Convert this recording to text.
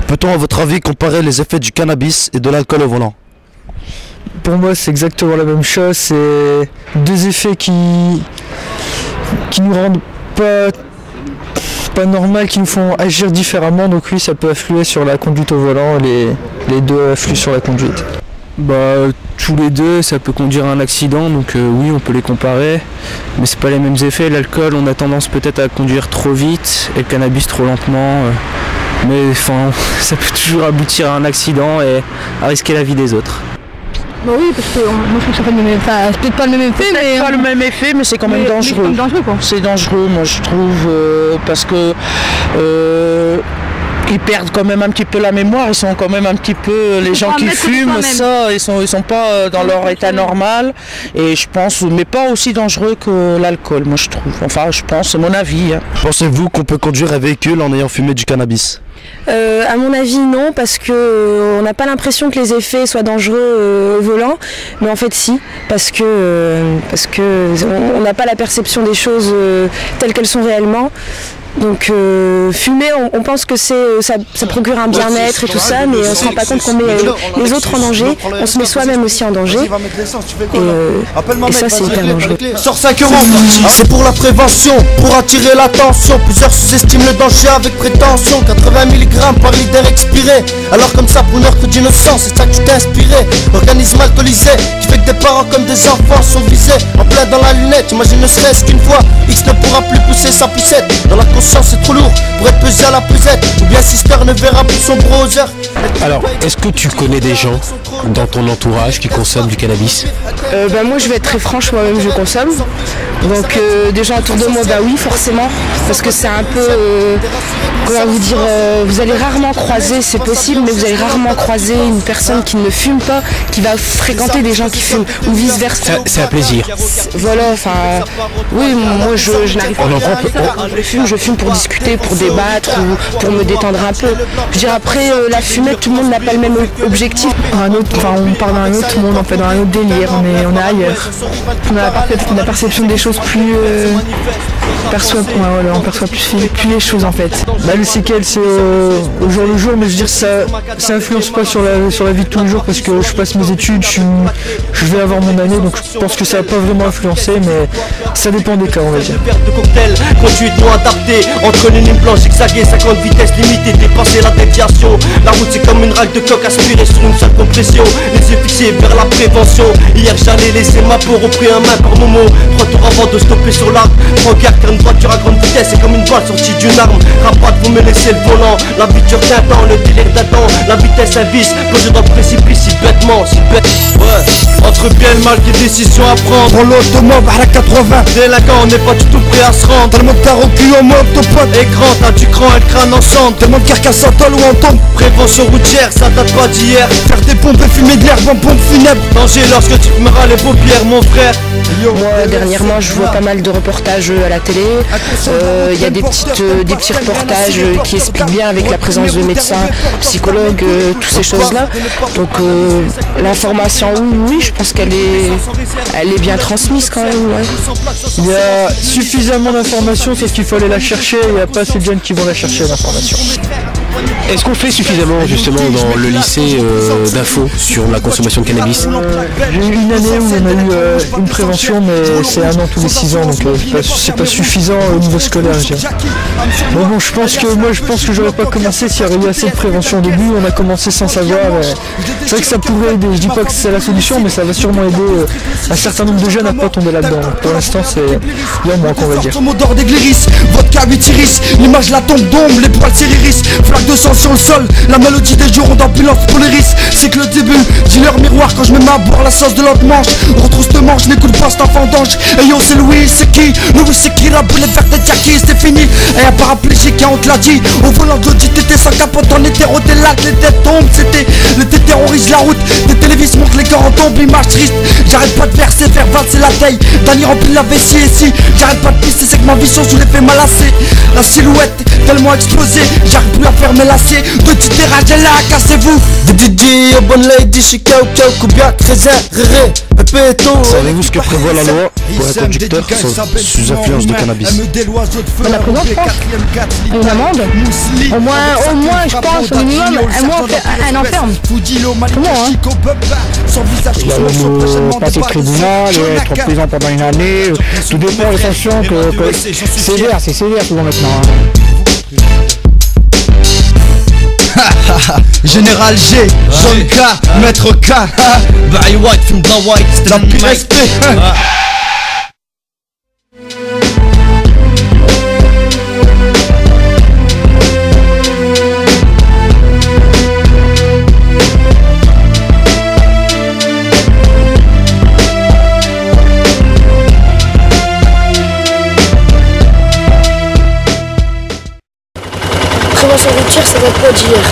Peut-on à votre avis comparer les effets du cannabis et de l'alcool au volant? Pour moi c'est exactement la même chose, c'est deux effets qui nous rendent pas normal, qui nous font agir différemment, donc oui ça peut influer sur la conduite au volant, les deux influent sur la conduite. Tous les deux ça peut conduire à un accident, donc oui on peut les comparer, mais c'est pas les mêmes effets. L'alcool on a tendance peut-être à conduire trop vite et le cannabis trop lentement, mais enfin ça peut toujours aboutir à un accident et à risquer la vie des autres. Bah oui, parce que moi je trouve que ça fait le même, enfin, c'est peut-être pas le même effet, mais pas le même effet, mais c'est quand même dangereux. C'est dangereux, moi je trouve, parce que ils perdent quand même un petit peu la mémoire, ils sont quand même un petit peu, les gens qui fument ça, ils sont pas dans leur état normal, et je pense, mais pas aussi dangereux que l'alcool, moi je trouve. Enfin, je pense, c'est mon avis. Hein. Pensez-vous qu'on peut conduire un véhicule en ayant fumé du cannabis? À mon avis non, parce que on n'a pas l'impression que les effets soient dangereux au volant, mais en fait si, parce que on n'a pas la perception des choses telles qu'elles sont réellement. Donc fumer, on pense que ça procure un bien-être et tout ça, mais on se rend pas compte qu'on met les autres en danger, on se met soi-même aussi en danger, et ça c'est hyper dangereux. Sur 5 euros, c'est pour la prévention, pour attirer l'attention. Plusieurs sous-estiment le danger avec prétention. 80 mg par litre d'air expiré, alors comme ça pour meurtre d'innocence, c'est ça que tu t'es inspiré. Organisme alcoolisé, qui fait que des parents comme des enfants sont visés. En plein dans la lunette, imagine ne serait-ce qu'une fois, X ne pourra plus pousser sa poussette. Dans la c'est trop lourd pour être pesé à la pesette, ou bien Sister ne verra plus son browser. Alors, est-ce que tu connais des gens dans ton entourage qui consomment du cannabis? Moi je vais être très franche, moi-même je consomme. Donc des gens autour de moi, oui forcément, parce que c'est un peu, comment vous dire, vous allez rarement croiser, c'est possible, mais vous allez rarement croiser une personne qui ne fume pas, qui va fréquenter des gens qui fument, ou vice versa. C'est un plaisir. Voilà, enfin, oui, moi je n'arrive pas. Je fume pour discuter, pour débattre, ou pour me détendre un peu. Je veux dire, après la fumette, tout le monde n'a pas le même objectif. On part dans un autre, tout le monde en fait dans un autre délire, on est ailleurs. On a la perception des choses plus... on perçoit plus les choses en fait. Le séquel c'est au jour le jour, mais je veux dire ça influence pas sur la vie de tous les jours, parce que je passe mes études, je vais avoir mon année, donc je pense que ça va pas vraiment influencer, mais ça dépend des cas on va dire. Conduite non adaptée, entre une ligne blanche zigzaguée, 50 vitesses limitées, dépasser la déviation. La route c'est comme une règle de coque aspirée sur une seule compression. Les yeux fixés vers la prévention. Hier j'allais laisser ma peau repris en main par Momo. 3 tours avant de stopper sur l'arc. Regarde car une voiture à grande vitesse, c'est comme une balle sortie d'une arme. Rabat, vous me laissez le volant. La vie dure d'un temps, le délire d'Adam. La vitesse un vice, plongé dans le précipice si bêtement, si bête. Ouais, entre bien et le mal, quelle décision à prendre. Dans l'automobile à 80. Délinquant, on n'est pas du tout prêt à se rendre. Dans le motard au cul en mode de pote. Écran, t'as du cran et le crâne ensemble. Demande Carcassonne ou on tombe. Prévention routière, ça date pas d'hier. Faire des pompes et fumer de l'herbe en pompe funèbre. Danger lorsque tu fumeras les paupières, mon frère. Moi dernièrement je vois pas mal de reportages à la télé. Il y a des petits reportages qui expliquent bien avec la présence de médecins, psychologues, toutes ces choses là. Donc l'information oui, je pense qu'elle est bien transmise quand même. Ouais. Il y a suffisamment d'informations, sauf qu'il faut aller la chercher, il n'y a pas assez de jeunes qui vont la chercher l'information. Est-ce qu'on fait suffisamment justement dans le lycée d'infos sur la consommation de cannabis? J'ai eu une année où on a eu une prévention, mais c'est un an tous les 6 ans, donc c'est pas suffisant au niveau scolaire. Mais bon, je pense que j'aurais pas commencé s'il y avait eu assez de prévention au début. On a commencé sans savoir. C'est vrai que ça pourrait aider, je dis pas que c'est la solution, mais ça va sûrement aider un certain nombre de jeunes à pas tomber là-dedans. Pour l'instant c'est bien moins qu'on va dire. Mot d'or des gléris, vodka 8 iris, l'image la tombe d'ombre, les poils sériris, flaque de sang sur le sol, la mélodie des jours d'ambulance pour les risques. C'est que le début, dis leur miroir quand je me mets à boire la sauce de l'autre manche. Retrousse de manche, n'écoute pas cet enfant d'ange. Et yo c'est Louis, c'est qui? Louis c'est qui? La boulette verte et Jackie, c'est fini. Et un paraplégique, on te l'a dit. Au volant de l'Audi, t'étais sans capote, en hétéro, t'es là, les têtes tombent. C'était l'été terrorise la route, des télévisions montrent les corps en tombe, image triste. J'arrête pas de verser vers cheval c'est la taille. Dany remplit la vessie et si j'arrête pas de pisser c'est que ma vision sous l'effet malassé. La silhouette tellement explosée, j'arrive plus à fermer l'acier. De titérage elle là, cassez-vous. DJ, oh bonne lady, chica ou cao, coubia, trésor, réré, pépéto. Savez-vous ce que prévoit la loi pour un conducteur sous influence de cannabis? La prison, je pense. Une amende. Au moins, je pense, au minimum, un enferme. Comment, hein? Il va passer le tribunal, être en prison pendant une année. Tout dépend des sanctions que sévère, c'est sévère souvent maintenant. Général G, John K, Maître K, Barry White, film blanc white, c'était la le pire mic. respect. Prévention routière, ça date pas d'hier.